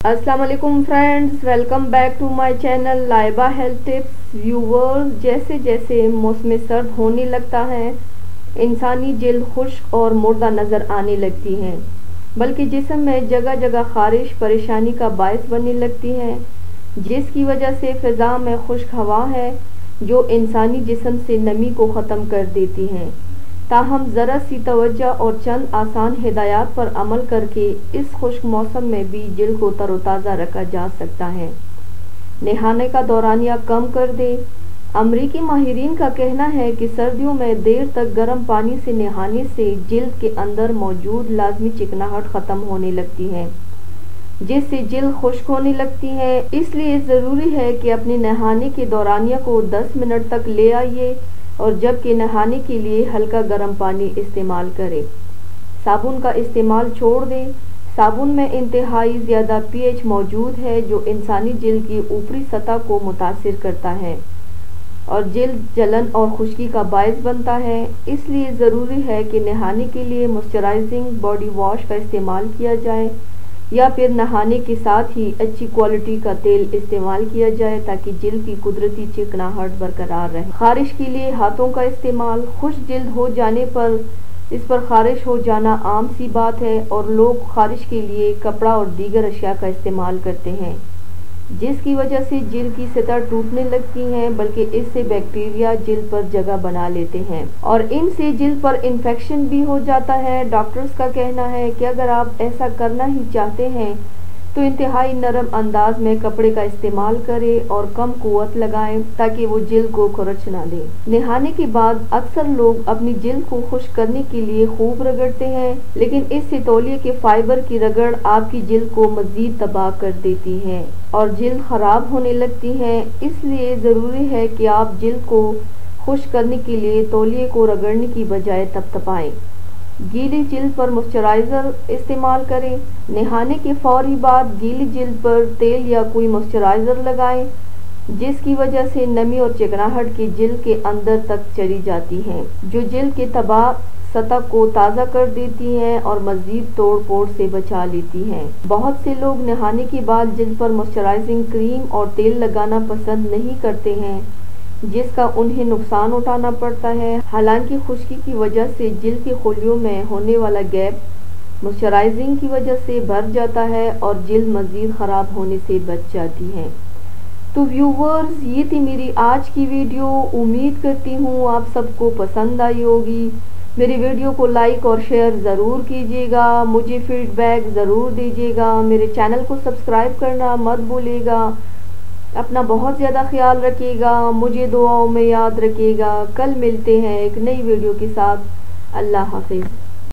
अस्सलाम वालेकुम friends, welcome back to my channel Laiba health tips. Viewers, जैसे जैसे मौसम सर्द होने लगता है इंसानी जिल्द खुश्क और मुर्दा नज़र आने लगती है, बल्कि जिस्म में जगह जगह खारिश परेशानी का बायस बनने लगती है, जिसकी वजह से फ़िज़ा में खुश्क हवा है जो इंसानी जिस्म से नमी को ख़त्म कर देती हैं। ताहम ज़रा सी तवज्जो और चंद आसान हिदायत पर अमल करके इस खुश्क मौसम में भी जिल्द को तरोताज़ा रखा जा सकता है। नहाने का दौरानिया कम कर दें। अमरीकी माहिरीन का कहना है कि सर्दियों में देर तक गर्म पानी से नहाने से जिल्द के अंदर मौजूद लाजमी चिकनाहट ख़त्म होने लगती है, जिससे जिल्द खुश्क होने लगती है। इसलिए ज़रूरी है कि अपने नहाने के दौरानिया को 10 मिनट तक ले आइए और जबकि नहाने के लिए हल्का गर्म पानी इस्तेमाल करें। साबुन का इस्तेमाल छोड़ दें। साबुन में इंतहाई ज़्यादा pH मौजूद है जो इंसानी जिल्द की ऊपरी सतह को मुतासिर करता है और जिल्द जलन और खुश्की का बायस बनता है। इसलिए ज़रूरी है कि नहाने के लिए मॉइस्चराइजिंग बॉडी वॉश का इस्तेमाल किया जाए या फिर नहाने के साथ ही अच्छी क्वालिटी का तेल इस्तेमाल किया जाए ताकि जिल्द की कुदरती चिकनाहट बरकरार रहे। खारिश के लिए हाथों का इस्तेमाल। खुश्क जिल्द हो जाने पर इस पर खारिश हो जाना आम सी बात है और लोग खारिश के लिए कपड़ा और दीगर अशिया का इस्तेमाल करते हैं, जिसकी वजह से जिल्द की सतह टूटने लगती हैं, बल्कि इससे बैक्टीरिया जिल्द पर जगह बना लेते हैं और इनसे जिल्द पर इन्फेक्शन भी हो जाता है। डॉक्टर्स का कहना है कि अगर आप ऐसा करना ही चाहते हैं तो इंतहाई नरम अंदाज में कपड़े का इस्तेमाल करें और कम कुव्वत लगाएं ताकि वो जिल्द को खुरच ना दे। नहाने के बाद अक्सर लोग अपनी जिल्द को खुश्क करने के लिए खूब रगड़ते हैं, लेकिन इससे तौलिए के फाइबर की रगड़ आपकी जिल्द को मज़ीद तबाह कर देती है और जिल्द ख़राब होने लगती है। इसलिए ज़रूरी है कि आप जिल्द को खुश्क करने के लिए तौलिए को रगड़ने की बजाय तपतपाएं। गीली जिल्द पर मॉइस्चराइज़र इस्तेमाल करें। नहाने के फौरी बाद गीली जिल्द पर तेल या कोई मॉइस्चराइज़र लगाएं, जिसकी वजह से नमी और चिकनाहट की जिल्द के अंदर तक चली जाती हैं, जो जिल्द के तबाह सतह को ताज़ा कर देती हैं और मज़ीद तोड़ फोड़ से बचा लेती हैं। बहुत से लोग नहाने के बाद जिल्द पर मॉइस्चराइजिंग क्रीम और तेल लगाना पसंद नहीं करते हैं, जिसका उन्हें नुकसान उठाना पड़ता है। हालांकि खुश्की की वजह से जिल्द के खुलियों में होने वाला गैप मॉइस्चराइजिंग की वजह से भर जाता है और जिल्द मज़ीद ख़राब होने से बच जाती है। तो व्यूवर्स, ये थी मेरी आज की वीडियो। उम्मीद करती हूँ आप सबको पसंद आई होगी। मेरी वीडियो को लाइक और शेयर ज़रूर कीजिएगा, मुझे फीडबैक ज़रूर दीजिएगा। मेरे चैनल को सब्सक्राइब करना मत भूलिएगा। अपना बहुत ज़्यादा ख्याल रखिएगा, मुझे दुआओं में याद रखिएगा। कल मिलते हैं एक नई वीडियो के साथ। अल्लाह हाफिज़।